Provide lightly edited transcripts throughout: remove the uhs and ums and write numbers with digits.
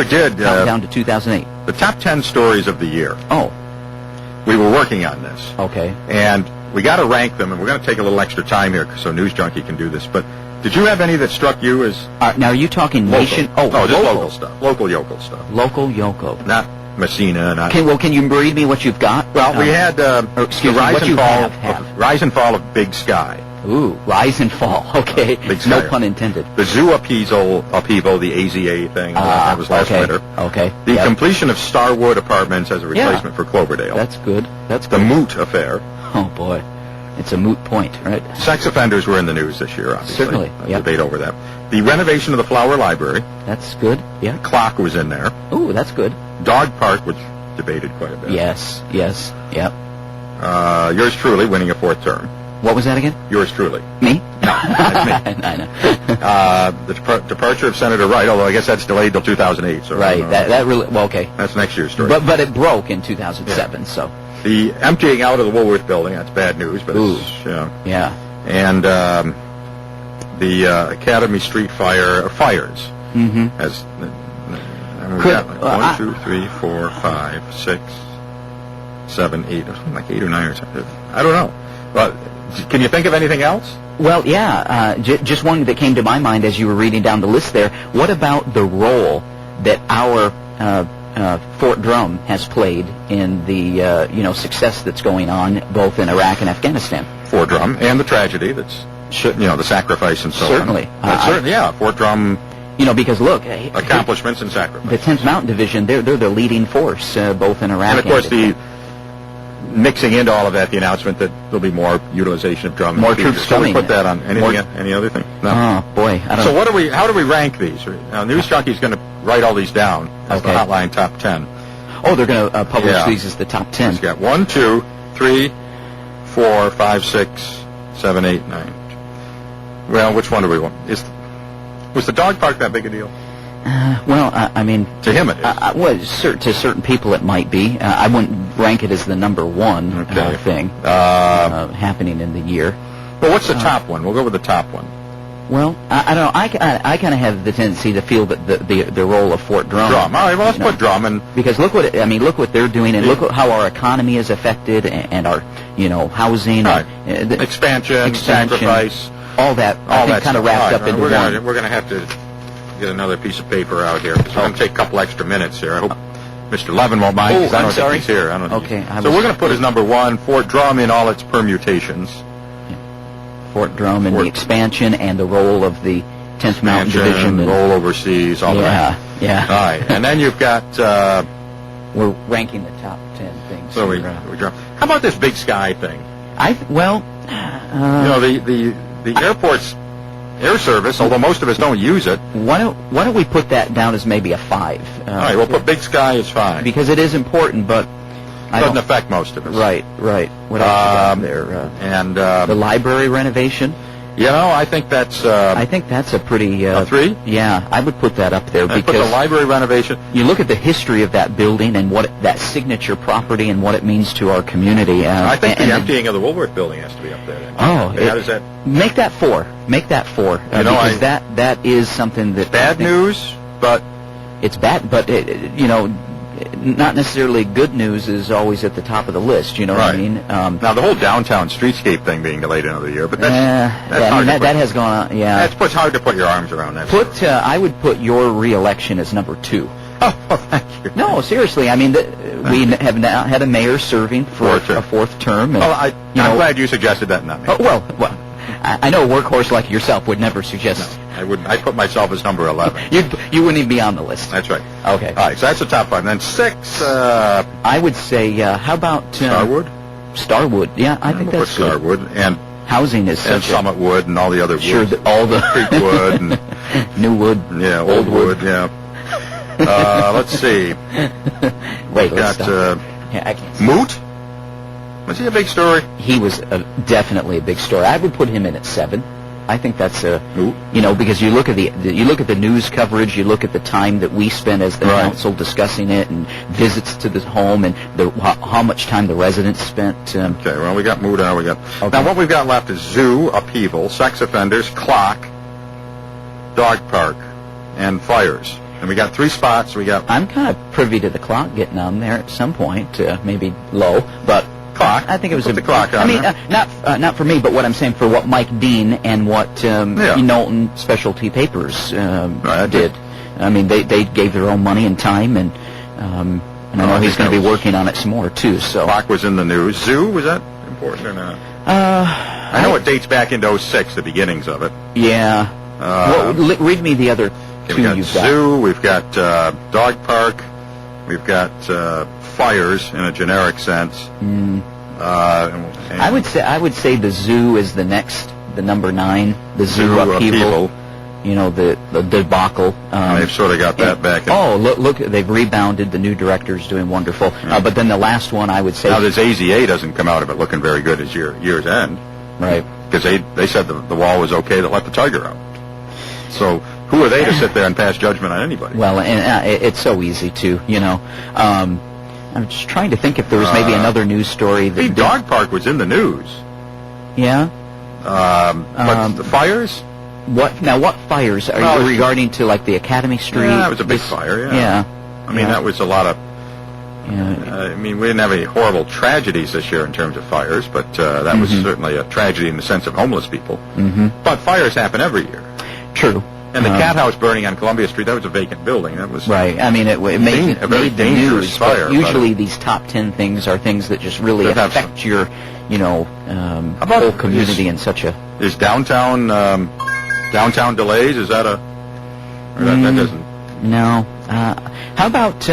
We did. Down to 2008. The top 10 stories of the year. Oh. We were working on this. Okay. And we got to rank them, and we're going to take a little extra time here so News Junkie can do this. But did you have any that struck you as now, are you talking local? nation? Oh, no, just local stuff. Local yokel stuff. Local yoko. Not Messina. Not. Can you read me what you've got? Well, we had the rise and fall of Big Sky. Ooh, rise and fall. Okay. Big Sky. No pun intended. The zoo upheaval, the AZA thing. That was last winter. Okay. The completion of Starwood Apartments as a replacement for Cloverdale. That's good. That's good. The Moot affair. Oh, boy. It's a moot point, right? Sex offenders were in the news this year, obviously. Certainly, Debate over that. The renovation of the Flower Library. That's good, yeah. The clock was in there. Ooh, that's good. Dog Park, which debated quite a bit. Yes, yep. Yours truly winning a 4th term. What was that again? Yours truly. Me? No, that's me. I know. The departure of Senator Wright, although I guess that's delayed till 2008. So right, that really, well, okay. That's next year's story. But it broke in 2007, so. The emptying out of the Woolworth building, that's bad news, but it's, yeah. And the Academy Street fires. Mm-hmm. As we got 1, 2, 3, 4, 5, 6, 7, 8, like 8 or 9 or something. I don't know. But can you think of anything else? Well, yeah. Just one that came to my mind as you were reading down the list there. What about the role that our Fort Drum has played in the success that's going on both in Iraq and Afghanistan? Fort Drum and the tragedy that's the sacrifice and so certainly. on. Certainly, yeah. Fort Drum. Because look, accomplishments and sacrifice. The 10th Mountain Division, they're the leading force both in Iraq and of course the mixing into all of that, the announcement that there'll be more utilization of drum. More troops coming. Put that on any other thing? No. Oh boy, I don't know. So how do we rank these? Now, News Junkie's going to write all these down as the Hotline top 10. Oh, they're going to publish these as the top 10. It's got 1, 2, 3, 4, 5, 6, 7, 8, 9. Well, which one do we want? Was the dog park that big a deal? I mean, to him it is. To certain people it might be. I wouldn't rank it as the number one thing happening in the year. Well, what's the top one? We'll go with the top one. Well, I don't know. I kind of have the tendency to feel that the role of Fort Drum. All right, well, let's put Drum in. Because look what they're doing, and look how our economy is affected, and our housing, expansion, sacrifice, all that kind of wrapped up into one. We're going to have to get another piece of paper out here because we're going to take a couple extra minutes here. I hope Mr. Levin won't mind. Oh, I'm sorry. He's here. Okay. So we're going to put as number 1 Fort Drum in all its permutations. Fort Drum and the expansion and the role of the 10th Mountain Division. Roll overseas, all that. Yeah. All right. And then you've got... we're ranking the top 10 things. So we drop. How about this Big Sky thing? The airport's air service, although most of us don't use it. Why don't we put that down as maybe a 5? All right, we'll put Big Sky as 5. Because it is important, but... It doesn't affect most of us. Right. What else is there? And the library renovation? I think that's... I think that's a pretty... a 3? Yeah, I would put that up there because... Put the library renovation... You look at the history of that building and that signature property and what it means to our community. I think the emptying of the Woolworth building has to be up there. Then. Oh. How does that... Make that 4. Because that is something that... Bad news, but... It's bad, but, not necessarily good news is always at the top of the list, you know what I mean? Now, the whole downtown streetscape thing being delayed another year, but that has gone on, yeah. It's hard to put your arms around that. I would put your re-election as number 2. Oh, well, thank you. No, seriously, I mean, we have now had a mayor serving for a 4th term. And, I'm glad you suggested that, not me. Well, I know a workhorse like yourself would never suggest... No, I wouldn't. I'd put myself as number 11. You wouldn't even be on the list. That's right. Okay. All right, so that's the top 5. And then 6... I would say, how about... Starwood? Starwood, yeah, I think that's good. Starwood, and... Housing is such and Summit Wood and all the other woods. Sure, all the... Creek Wood and... New Wood. Yeah, Old Wood, yeah. Let's see. Wait, let's stop. I can't see. Moot? Was he a big story? He was definitely a big story. I would put him in at 7. I think that's because you look at the news coverage, you look at the time that we spend as the council discussing it, and visits to the home, and how much time the residents spent. Okay, well, we got Moot now. Now what we've got left is zoo, upheaval, sex offenders, clock, dog park, and fires. And we got 3 spots. We got I'm kind of privy to the clock getting on there at some point, maybe low, but clock. I think it was Put the clock on. I mean, not for me, but what I'm saying for what Mike Dean and what Knowlton Specialty Papers did. I mean, they gave their own money and time, and I know he's going to be working on it some more too. So clock was in the news. Zoo, was that important or not? I know it dates back into '06, the beginnings of it. Yeah. Read me the other two we got you've got. Zoo. We've got dog park. We've got fires in a generic sense. I would say the zoo is the number 9. The zoo upheaval. You know, the debacle. They've sort of got that back. Look, they've rebounded. The new director's doing wonderful. But then the last one, I would say... Now, this AZA doesn't come out of it looking very good as year's end. Right. Because they said the wall was okay to let the tiger out. So who are they to sit there and pass judgment on anybody? Well, and it's so easy to, you know. I'm just trying to think if there was maybe another news story. The dog park was in the news. Yeah? But the fires... What fires are you regarding to, like, the Academy Street? Yeah, it was a big fire, Yeah. I mean, that was a lot of... I mean, we didn't have any horrible tragedies this year in terms of fires, but that was certainly a tragedy in the sense of homeless people. But fires happen every year. True. And the cat house burning on Columbia Street, that was a vacant building. That was right. I mean, it made the news. Fire, but usually these top 10 things are things that just really affect your, whole community in such a... Is downtown delays? Is that a... Or that doesn't... No. How about...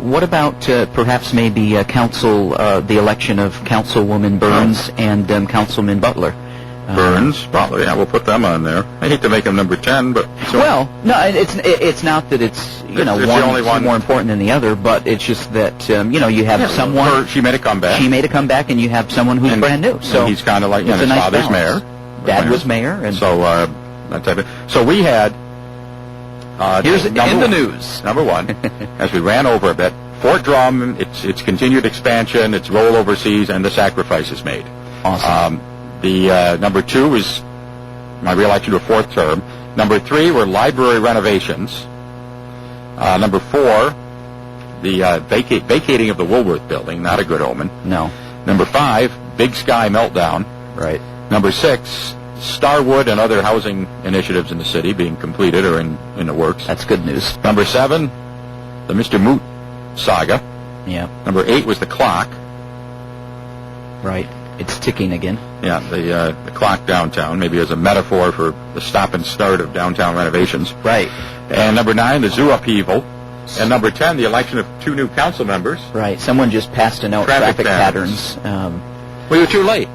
what about perhaps maybe the election of Councilwoman Burns and Councilman Butler? Burns, Butler, yeah, we'll put them on there. I hate to make them number 10, but... Well, no, it's not that it's, one more important than the other, but it's just that, you have someone... She made a comeback. She made a comeback, and you have someone who's brand new. So he's kind of like, his nice father's balance. mayor. Dad was mayor. And so, that type of... So we had... Here's in the news. Number 1, as we ran over a bit, Fort Drum, its continued expansion, its role overseas, and the sacrifices made. Awesome. The number 2 was my re-election to a 4th term. Number 3 were library renovations. Number 4, the vacating of the Woolworth building, not a good omen. No. Number 5, Big Sky meltdown. Right. Number 6, Starwood and other housing initiatives in the city being completed or in the works. That's good news. Number 7, the Mr. Moot saga. Yeah. Number 8 was the clock. Right. It's ticking again. Yeah, the clock downtown, maybe as a metaphor for the stop and start of downtown renovations. Right. And number 9, the zoo upheaval. And number 10, the election of 2 new council members. Right. Someone just passed a note, traffic patterns. Well, you're too late.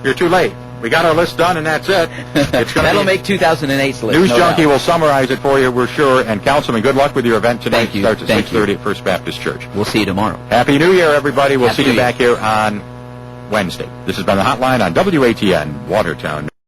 You're too late. We got our list done, and that's it. That'll make 2008's list. News Junkie will summarize it for you, we're sure. And, Councilman, good luck with your event tonight. Thank you. Starts at 6:30 at First Baptist Church. We'll see you tomorrow. Happy New Year, everybody. We'll Happy see you back here on Wednesday. This has been the Hotline on WATN, Watertown.